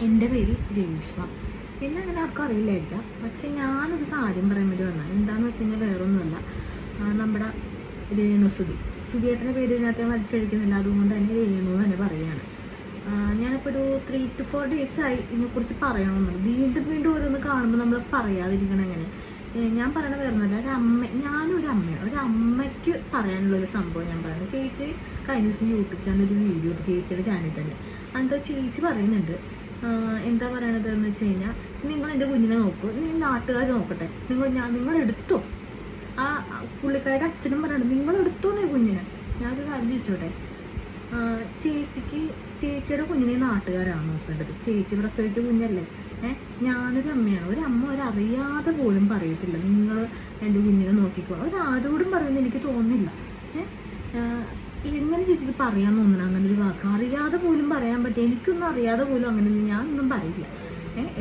എൻ്റെ പേര് രേഷ്മ. പിന്നെ അങ്ങനെ ആർക്കും അറിയില്ലായിരിക്കാം. പക്ഷെ ഞാനൊരു കാര്യം പറയാൻ വേണ്ടി വന്നത് എന്താണെന്ന് വെച്ച് കഴിഞ്ഞാൽ വേറൊന്നുമല്ല. നമ്മുടെ സുധിയേട്ടൻ്റെ പേര് ഇതിനകത്ത് ഞാൻ വലിച്ചടിക്കുന്നില്ല, അതുകൊണ്ട് തന്നെ രേണു എന്ന് തന്നെ പറയുകയാണ്. ഞാനിപ്പോൾ ഒരു 3 to 4 days ആയി ഇതിനെക്കുറിച്ച് പറയണമെന്നുണ്ട്. വീണ്ടും വീണ്ടും ഓരോന്ന് കാണുമ്പോൾ നമ്മൾ പറയാതിരിക്കണം. എങ്ങനെ ഞാൻ പറയണ വേറൊന്നുമല്ല, ഞാനും ഒരു അമ്മയാണ്. ഒരു അമ്മയ്ക്ക് പറയാനുള്ളൊരു സംഭവം ഞാൻ പറയുന്നത്. ചേച്ചി കഴിഞ്ഞ ദിവസം യൂട്യൂബ് ചാനൽ ഒരു വീഡിയോ ഇട്ട്, ചേച്ചിയുടെ ചാനലിൽ തന്നെ. എന്താ ചേച്ചി പറയുന്നുണ്ട്, എന്താ പറയണത് എന്ന് വെച്ച് കഴിഞ്ഞാൽ, നിങ്ങൾ എൻ്റെ കുഞ്ഞിനെ നോക്കൂ, നീ നാട്ടുകാർ നോക്കട്ടെ, നിങ്ങൾ എടുത്തോ. ആ പുള്ളിക്കാരുടെ അച്ഛനും പറയണം, നിങ്ങൾ എടുത്തോ നീ കുഞ്ഞിനെ. ഞാനൊരു കാര്യം ചോദിച്ചോട്ടെ, ചേച്ചിയുടെ കുഞ്ഞിനെ നാട്ടുകാരാണ് നോക്കേണ്ടത്. ചേച്ചി പ്രസവിച്ച കുഞ്ഞല്ലേ. ഞാനൊരു അമ്മയാണ്. ഒരു അമ്മ ഒരറിയാതെ പോലും പറയത്തില്ല, നിങ്ങൾ എൻ്റെ കുഞ്ഞിനെ നോക്കിക്കോ. ഒരാരോടും പറയുമെന്ന് എനിക്ക് തോന്നുന്നില്ല. എങ്ങനെ ചേച്ചിക്ക് പറയാൻ തോന്നണം അങ്ങനെ ഒരു വാക്ക്? അറിയാതെ പോലും പറയാൻ പറ്റും. എനിക്കൊന്നും അറിയാതെ പോലും അങ്ങനെ ഞാനൊന്നും പറയില്ല.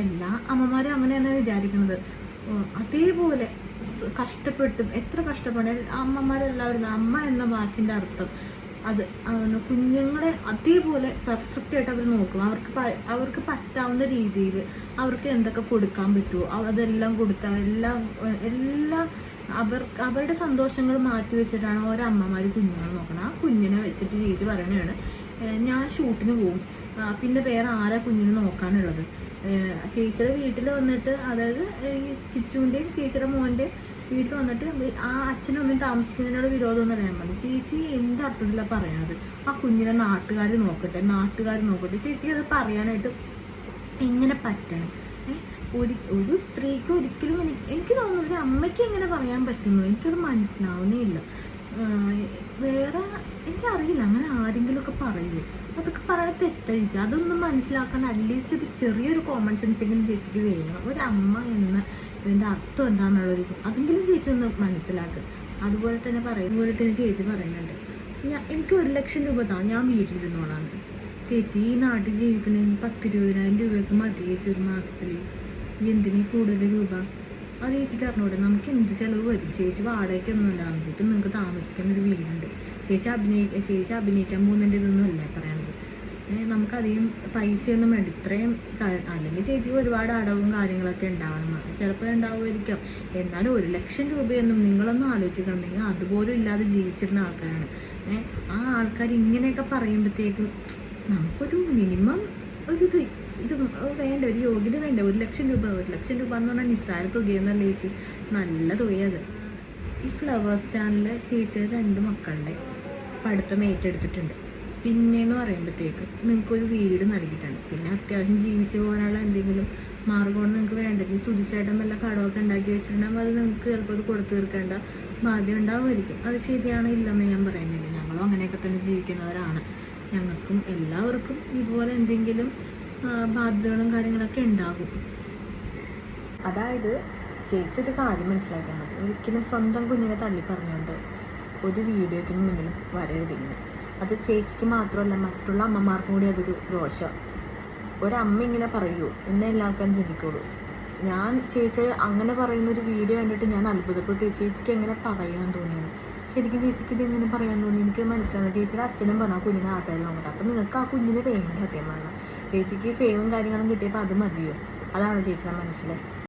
എല്ലാ അമ്മമാരും അങ്ങനെ തന്നെ വിചാരിക്കുന്നത്. അതേപോലെ കഷ്ടപ്പെട്ടും എത്ര കഷ്ടപ്പെടാൻ അമ്മമാരെല്ലാവരും, അമ്മ എന്ന വാക്കിൻ്റെ അർത്ഥം അത് കുഞ്ഞുങ്ങളെ അതേപോലെ പെർഫെക്റ്റ് ആയിട്ട് അവർ നോക്കും. അവർക്ക് പറ്റാവുന്ന രീതിയിൽ അവർക്ക് എന്തൊക്കെ കൊടുക്കാൻ പറ്റുമോ അതെല്ലാം കൊടുത്താൽ എല്ലാം അവരുടെ സന്തോഷങ്ങൾ മാറ്റി വെച്ചിട്ടാണ് ഓരോ അമ്മമാർ കുഞ്ഞുങ്ങളെ നോക്കണം. ആ കുഞ്ഞിനെ വെച്ചിട്ട് ചേച്ചി പറയണതാണ്, ഞാൻ ഷൂട്ടിന് പോകും, പിന്നെ വേറെ ആരാ കുഞ്ഞിനെ നോക്കാനുള്ളത്? ചേച്ചിയുടെ വീട്ടിൽ വന്നിട്ട്, അതായത് ഈ ചിച്ചുവിൻ്റെയും ചേച്ചിയുടെ മോൻ്റെയും വീട്ടിൽ വന്നിട്ട് ആ അച്ഛനും അമ്മയും താമസിക്കുന്നതിനോട് വിരോധമൊന്നും അറിയാൻ മതി. ചേച്ചി എന്ത് അർത്ഥത്തിലാണ് പറയണത്? ആ കുഞ്ഞിനെ നാട്ടുകാർ നോക്കട്ടെ. ചേച്ചിക്ക് അത് പറയാനായിട്ട് എങ്ങനെ പറ്റണം? ഒരു സ്ത്രീക്ക് ഒരിക്കലും എനിക്ക് തോന്നുന്നു ഒരു അമ്മയ്ക്ക് എങ്ങനെ പറയാൻ പറ്റുന്നു, എനിക്കത് മനസ്സിലാവുന്നേ ഇല്ല. വേറെ എനിക്കറിയില്ല, അങ്ങനെ ആരെങ്കിലുമൊക്കെ പറയുമോ? അതൊക്കെ പറയാൻ തെറ്റയിച്ച അതൊന്നും മനസ്സിലാക്കാൻ അറ്റ്ലീസ്റ്റ് ഒരു ചെറിയൊരു കോമൺ സെൻസെങ്കിലും ചേച്ചിക്ക് വേണം. ഒരു അമ്മ എന്ന ഇതിൻ്റെ അർത്ഥം എന്താണെന്നുള്ളൊരു അതെങ്കിലും ചേച്ചി ഒന്ന് മനസ്സിലാക്കുക. അതുപോലെ തന്നെ ചേച്ചി പറയുന്നുണ്ട്, എനിക്ക് 1 ലക്ഷം രൂപ താ, ഞാൻ വീട്ടിലിരുന്നോളാന്ന്. ചേച്ചി ഈ നാട്ടിൽ ജീവിക്കണമെങ്കിൽ 10-20,000 രൂപയൊക്കെ മതി ചേച്ചി ഒരു മാസത്തിൽ. എന്തിനീ കൂടുതൽ രൂപ? അത് ചേച്ചിക്ക് അറിഞ്ഞൂടെ? നമുക്ക് എന്ത് ചിലവ് വരും? ചേച്ചി വാടകയ്ക്കൊന്നും ഉണ്ടാകുമ്പോഴേക്കും നിങ്ങൾക്ക് താമസിക്കാൻ ഒരു വീടുണ്ട്. ചേച്ചി അഭിനയിക്കാൻ പോകുന്നതിൻ്റെ ഇതൊന്നും അല്ല പറയണത്. നമുക്കധികം പൈസയൊന്നും വേണ്ട ഇത്രയും. അല്ലെങ്കിൽ ചേച്ചിക്ക് ഒരുപാട് അടവും കാര്യങ്ങളൊക്കെ ഉണ്ടാവണം. ചിലപ്പോൾ ഉണ്ടാവുമായിരിക്കാം. എന്നാലും 1 ലക്ഷം രൂപയൊന്നും നിങ്ങളൊന്നും ആലോചിക്കണം. നിങ്ങൾ അതുപോലും ഇല്ലാതെ ജീവിച്ചിരുന്ന ആൾക്കാരാണ്. ആ ആൾക്കാർ ഇങ്ങനെയൊക്കെ പറയുമ്പോഴത്തേക്കും നമുക്കൊരു മിനിമം ഇത് വേണ്ട, ഒരു യോഗ്യത വേണ്ട. 1 ലക്ഷം രൂപ എന്ന് പറഞ്ഞാൽ നിസ്സാര തുകയൊന്നല്ല ചേച്ചി, നല്ല തുകയത്. ഈ ഫ്ലവേഴ്സ് ചാനലിൽ ചേച്ചിയുടെ 2 മക്കളുടെ പഠിത്തം ഏറ്റെടുത്തിട്ടുണ്ട്. പിന്നെയെന്ന് പറയുമ്പോഴത്തേക്ക് നിങ്ങൾക്കൊരു വീട് നൽകിയിട്ടുണ്ട്. പിന്നെ അത്യാവശ്യം ജീവിച്ചു പോകാനുള്ള എന്തെങ്കിലും മാർഗമാണ് നിങ്ങൾക്ക് വേണ്ടത്. സുധിച്ചേട്ടൻ വല്ല കടമൊക്കെ ഉണ്ടാക്കി വെച്ചിട്ടുണ്ടാകുമ്പോൾ അത് നിങ്ങൾക്ക് ചിലപ്പോൾ അത് കൊടുത്തു തീർക്കേണ്ട ബാധ്യത ഉണ്ടാവുമായിരിക്കും. അത് ശരിയാണ്, ഇല്ലെന്ന് ഞാൻ പറയുന്നില്ല. ഞങ്ങളും അങ്ങനെയൊക്കെ തന്നെ ജീവിക്കുന്നവരാണ്. ഞങ്ങൾക്കും എല്ലാവർക്കും ഇതുപോലെ എന്തെങ്കിലും ബാധ്യതകളും കാര്യങ്ങളൊക്കെ ഉണ്ടാകും. അതായത് ചേച്ചി ഒരു കാര്യം മനസ്സിലാക്കാൻ ഒരിക്കലും സ്വന്തം കുഞ്ഞിനെ തള്ളി പറഞ്ഞുകൊണ്ട് ഒരു വീഡിയോയ്ക്ക് മുന്നിലും വരരുതിങ്ങനെ. അത് ചേച്ചിക്ക് മാത്രമല്ല മറ്റുള്ള അമ്മമാർക്കും കൂടി അതൊരു ദോഷം. ഒരമ്മ ഇങ്ങനെ പറയൂ എന്നെ എല്ലാ ആൾക്കാരും ചിന്തിക്കുള്ളൂ. ഞാൻ ചേച്ചി അങ്ങനെ പറയുന്നൊരു വീഡിയോ കണ്ടിട്ട് ഞാൻ അത്ഭുതപ്പെട്ടു. ചേച്ചിക്ക് എങ്ങനെ പറയാൻ തോന്നിയത്? ശരിക്കും ചേച്ചിക്ക് ഇത് എങ്ങനെ പറയാൻ തോന്നി? എനിക്ക് മനസ്സിലാവുന്നത് ചേച്ചിയുടെ അച്ഛനും പറഞ്ഞാൽ കുഞ്ഞിനെ ആൾക്കാർ നോക്കട്ടെ. അപ്പം നിങ്ങൾക്ക് ആ കുഞ്ഞിനെ വേണ്ട സത്യം പറഞ്ഞാൽ. ചേച്ചിക്ക് ഫെയിമും കാര്യങ്ങളും കിട്ടിയപ്പോൾ അത് മതിയോ? അതാണ് ചേച്ചിയുടെ മനസ്സിൽ.